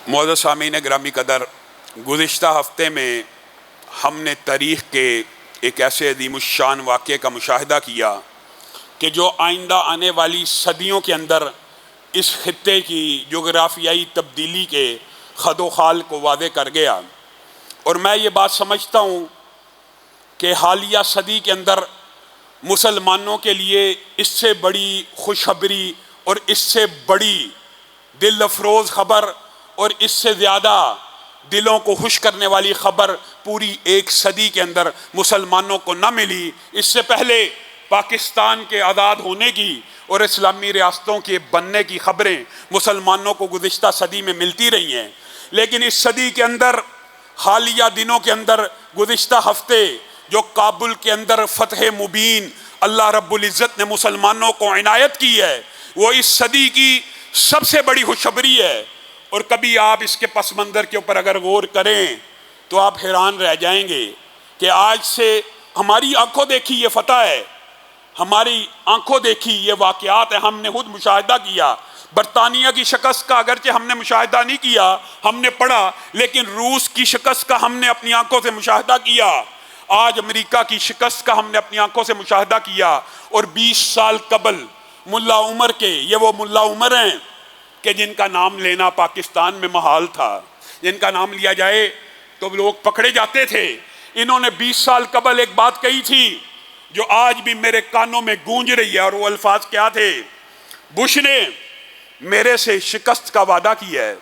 معزز سامعین گرامی قدر، گزشتہ ہفتے میں ہم نے تاریخ کے ایک ایسے عظیم الشان واقعے کا مشاہدہ کیا کہ جو آئندہ آنے والی صدیوں کے اندر اس خطے کی جغرافیائی تبدیلی کے خد و خال کو واضح کر گیا۔ اور میں یہ بات سمجھتا ہوں کہ حالیہ صدی کے اندر مسلمانوں کے لیے اس سے بڑی خوشخبری اور اس سے بڑی دل افروز خبر اور اس سے زیادہ دلوں کو خوش کرنے والی خبر پوری ایک صدی کے اندر مسلمانوں کو نہ ملی۔ اس سے پہلے پاکستان کے آزاد ہونے کی اور اسلامی ریاستوں کے بننے کی خبریں مسلمانوں کو گزشتہ صدی میں ملتی رہی ہیں، لیکن اس صدی کے اندر حالیہ دنوں کے اندر گزشتہ ہفتے جو کابل کے اندر فتح مبین اللہ رب العزت نے مسلمانوں کو عنایت کی ہے، وہ اس صدی کی سب سے بڑی خوشخبری ہے۔ اور کبھی آپ اس کے پس منظر کے اوپر اگر غور کریں تو آپ حیران رہ جائیں گے کہ آج سے ہماری آنکھوں دیکھی یہ فتح ہے، ہماری آنکھوں دیکھی یہ واقعات ہیں، ہم نے خود مشاہدہ کیا۔ برطانیہ کی شکست کا اگرچہ ہم نے مشاہدہ نہیں کیا، ہم نے پڑھا، لیکن روس کی شکست کا ہم نے اپنی آنکھوں سے مشاہدہ کیا۔ آج امریکہ کی شکست کا ہم نے اپنی آنکھوں سے مشاہدہ کیا۔ اور 20 سال قبل ملا عمر کے، یہ وہ ملا عمر ہیں کہ جن کا نام لینا پاکستان میں محال تھا، جن کا نام لیا جائے تو لوگ پکڑے جاتے تھے۔ انہوں نے 20 سال قبل ایک بات کہی تھی جو آج بھی میرے کانوں میں گونج رہی ہے، اور وہ الفاظ کیا تھے؟ بش نے میرے سے شکست کا وعدہ کیا ہے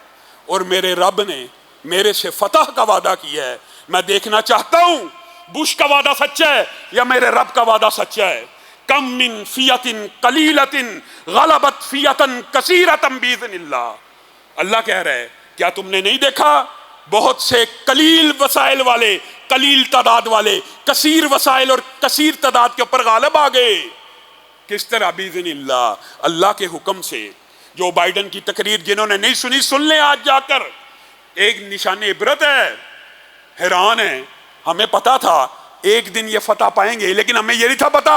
اور میرے رب نے میرے سے فتح کا وعدہ کیا ہے۔ میں دیکھنا چاہتا ہوں بش کا وعدہ سچا ہے یا میرے رب کا وعدہ سچا ہے۔ کم من فیۃ قلیلۃ غلبت فیۃ کثیرۃ باذن اللہ، اللہ کہہ رہا ہے کیا تم نے نہیں دیکھا بہت سے قلیل وسائل والے، قلیل تعداد والے کثیر وسائل اور کثیر تعداد کے اوپر غالب آ گئے۔ کس طرح؟ باذن اللہ، اللہ کے حکم سے۔ جو بائیڈن کی تقریر جنہوں نے نہیں سنی سن لیں آج جا کر، ایک نشان عبرت ہے۔ حیران ہے، ہمیں پتا تھا ایک دن یہ فتح پائیں گے، لیکن ہمیں یہ نہیں تھا پتا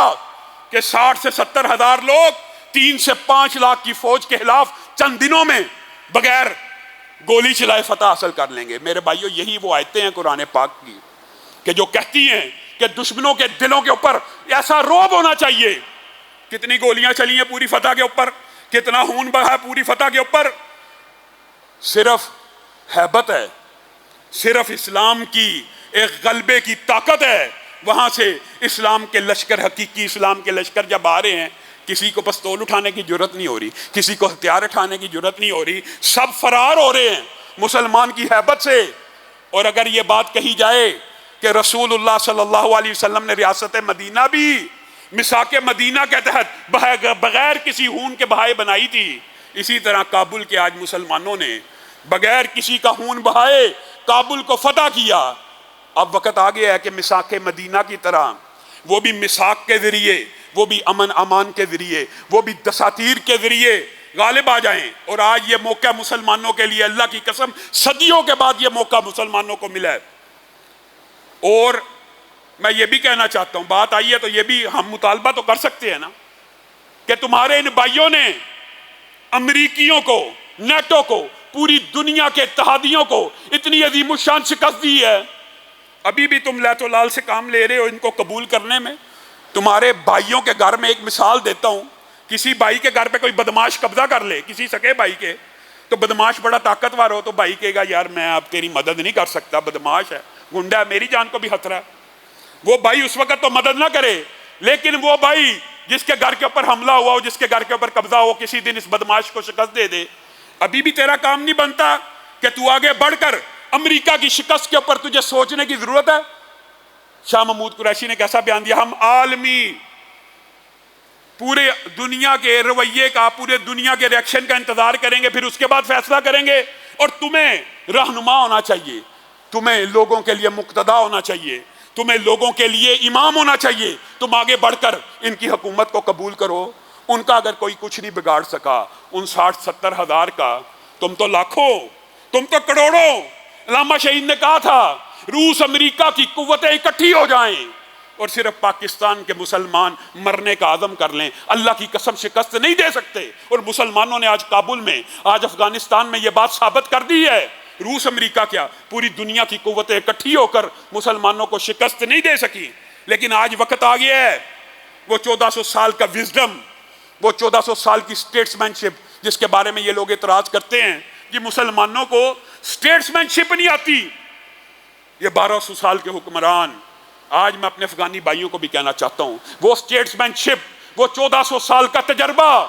کہ 60 سے 70 ہزار لوگ 3 سے 5 لاکھ کی فوج کے خلاف چند دنوں میں بغیر گولی چلائے فتح حاصل کر لیں گے۔ میرے بھائیو، یہی وہ آیتیں ہیں قرآن پاک کی کہ جو کہتی ہیں کہ دشمنوں کے دلوں کے اوپر ایسا رعب ہونا چاہیے۔ کتنی گولیاں چلی ہیں پوری فتح کے اوپر، کتنا خون بہا ہے پوری فتح کے اوپر، صرف ہیبت ہے، صرف اسلام کی ایک غلبے کی طاقت ہے۔ وہاں سے اسلام کے لشکر، حقیقی اسلام کے لشکر جب آ رہے ہیں، کسی کو پستول اٹھانے کی جرت نہیں ہو رہی، کسی کو ہتھیار اٹھانے کی جرت نہیں ہو رہی، سب فرار ہو رہے ہیں مسلمان کی ہیبت سے۔ اور اگر یہ بات کہی جائے کہ رسول اللہ صلی اللہ علیہ وسلم نے ریاست مدینہ بھی میثاق مدینہ کے تحت بغیر کسی خون کے بہائے بنائی تھی، اسی طرح کابل کے آج مسلمانوں نے بغیر کسی کا خون بہائے کابل کو فتح کیا۔ اب وقت آ گیا ہے کہ میثاق مدینہ کی طرح وہ بھی میثاق کے ذریعے، وہ بھی امن امان کے ذریعے، وہ بھی دساتیر کے ذریعے غالب آ جائیں۔ اور آج یہ موقع مسلمانوں کے لیے، اللہ کی قسم صدیوں کے بعد یہ موقع مسلمانوں کو ملا ہے۔ اور میں یہ بھی کہنا چاہتا ہوں، بات آئی ہے تو یہ بھی ہم مطالبہ تو کر سکتے ہیں نا کہ تمہارے ان بھائیوں نے امریکیوں کو، نیٹو کو، پوری دنیا کے اتحادیوں کو اتنی عظیم الشان شکست دی ہے، ابھی بھی تم لیت و لال سے کام لے رہے ہو ان کو قبول کرنے میں۔ تمہارے بھائیوں کے گھر میں ایک مثال دیتا ہوں، کسی بھائی کے گھر پہ کوئی بدماش قبضہ کر لے، کسی سکے بھائی کے، تو بدماش بڑا طاقتور ہو تو بھائی کہے گا یار میں اب تیری مدد نہیں کر سکتا، بدماش ہے، گنڈا ہے، میری جان کو بھی خطرہ ہے۔ وہ بھائی اس وقت تو مدد نہ کرے، لیکن وہ بھائی جس کے گھر کے اوپر حملہ ہوا ہو، جس کے گھر کے اوپر قبضہ ہو، کسی دن اس بدماش کو شکست دے دے۔ ابھی بھی تیرا کام نہیں بنتا کہ تو آگے بڑھ کر امریکہ کی شکست کے اوپر تجھے سوچنے کی ضرورت ہے۔ شاہ محمود قریشی نے کیسا بیان دیا؟ ہم عالمی پورے دنیا کے رویے کا، پورے دنیا کے ریاکشن کا انتظار کریں گے، پھر اس کے بعد فیصلہ کریں گے۔ اور تمہیں رہنما ہونا چاہیے، تمہیں لوگوں کے لیے مقتدا ہونا چاہیے، تمہیں لوگوں کے لیے امام ہونا چاہیے۔ تم آگے بڑھ کر ان کی حکومت کو قبول کرو۔ ان کا اگر کوئی کچھ نہیں بگاڑ سکا، ان 60-70 ہزار کا، تم تو لاکھوں، تم تو کروڑوں۔ علامہ شہید نے کہا تھا روس امریکہ کی قوتیں اکٹھی ہو جائیں اور صرف پاکستان کے مسلمان مرنے کا عزم کر لیں، اللہ کی قسم شکست نہیں دے سکتے۔ اور مسلمانوں نے آج کابل میں، آج افغانستان میں یہ بات ثابت کر دی ہے روس امریکہ کیا پوری دنیا کی قوتیں اکٹھی ہو کر مسلمانوں کو شکست نہیں دے سکی. لیکن آج وقت آ گیا ہے وہ 1400 سال کا وزڈم، وہ 1400 سال کی اسٹیٹسمین شپ جس کے بارے میں یہ لوگ اعتراض کرتے ہیں کہ مسلمانوں کو اسٹیٹسمین شپ نہیں آتی. یہ 1200 سال کے حکمران، آج میں اپنے افغانی بھائیوں کو بھی کہنا چاہتا ہوں، وہ اسٹیٹسمین شپ، وہ 1400 سال کا تجربہ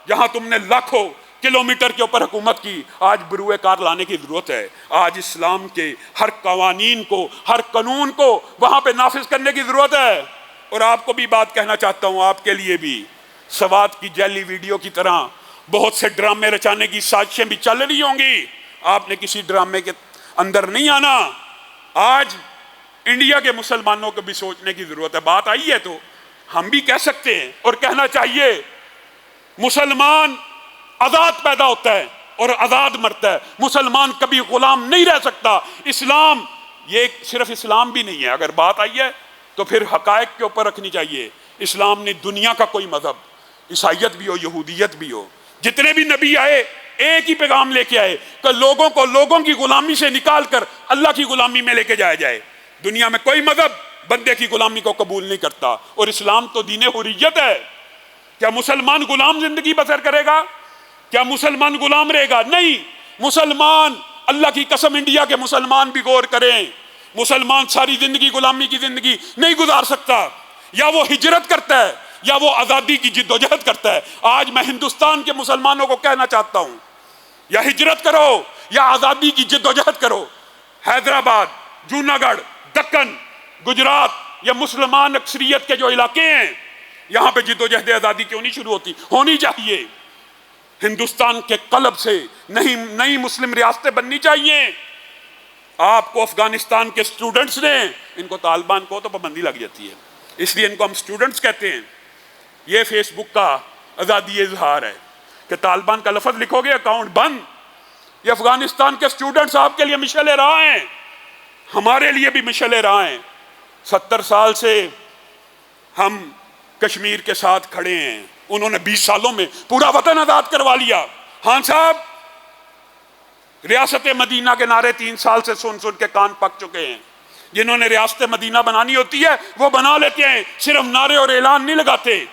جہاں تم نے لاکھوں کلومیٹر کے اوپر حکومت کی، آج بروئے کار لانے کی ضرورت ہے. آج اسلام کے ہر قوانین کو، ہر قانون کو وہاں پہ نافذ کرنے کی ضرورت ہے. اور آپ کو بھی بات کہنا چاہتا ہوں، آپ کے لیے بھی سوات کی جعلی ویڈیو کی طرح بہت سے ڈرامے رچانے کی سازشیں بھی چل رہی ہوں گی. آپ نے کسی ڈرامے کے اندر نہیں آنا. آج انڈیا کے مسلمانوں کو بھی سوچنے کی ضرورت ہے. بات آئی ہے تو ہم بھی کہہ سکتے ہیں اور کہنا چاہیے، مسلمان آزاد پیدا ہوتا ہے اور آزاد مرتا ہے. مسلمان کبھی غلام نہیں رہ سکتا. اسلام یہ صرف اسلام بھی نہیں ہے. اگر بات آئی ہے تو پھر حقائق کے اوپر رکھنی چاہیے. اسلام نے دنیا کا کوئی مذہب، عیسائیت بھی ہو، یہودیت بھی ہو، جتنے بھی نبی آئے ایک ہی پیغام لے کے آئے کہ لوگوں کو لوگوں کی غلامی سے نکال کر اللہ کی غلامی میں لے کے جایا جائے. دنیا میں کوئی مذہب بندے کی غلامی کو قبول نہیں کرتا، اور اسلام تو دین حریت ہے. کیا مسلمان غلام زندگی بسر کرے گا؟ کیا مسلمان غلام رہے گا؟ نہیں. مسلمان، اللہ کی قسم انڈیا کے مسلمان بھی غور کریں، مسلمان ساری زندگی غلامی کی زندگی نہیں گزار سکتا. یا وہ ہجرت کرتا ہے یا وہ آزادی کی جد و جہد کرتا ہے. آج میں ہندوستان کے مسلمانوں کو کہنا چاہتا ہوں، یا ہجرت کرو یا آزادی کی جد و جہد کرو. حیدرآباد، جوناگڑھ، دکن، گجرات، یا مسلمان اکثریت کے جو علاقے ہیں، یہاں پہ جد و جہد آزادی کیوں نہیں شروع ہوتی؟ ہونی چاہیے. ہندوستان کے قلب سے نئی مسلم ریاستیں بننی چاہیے. آپ کو افغانستان کے سٹوڈنٹس نے، ان کو طالبان کو تو پابندی لگ جاتی ہے، اس لیے ان کو ہم سٹوڈنٹس کہتے ہیں. یہ فیس بک کا آزادی اظہار ہے کہ طالبان کا لفظ لکھو گے اکاؤنٹ بند. یہ افغانستان کے سٹوڈنٹس آپ کے لیے مشعل راہ ہیں، ہمارے لیے بھی مشعل راہ ہیں. 70 سال سے ہم کشمیر کے ساتھ کھڑے ہیں، انہوں نے 20 سالوں میں پورا وطن آزاد کروا لیا. خان صاحب ریاست مدینہ کے نعرے 3 سال سے سن کے کان پک چکے ہیں. جنہوں نے ریاست مدینہ بنانی ہوتی ہے وہ بنا لیتے ہیں، صرف نعرے اور اعلان نہیں لگاتے.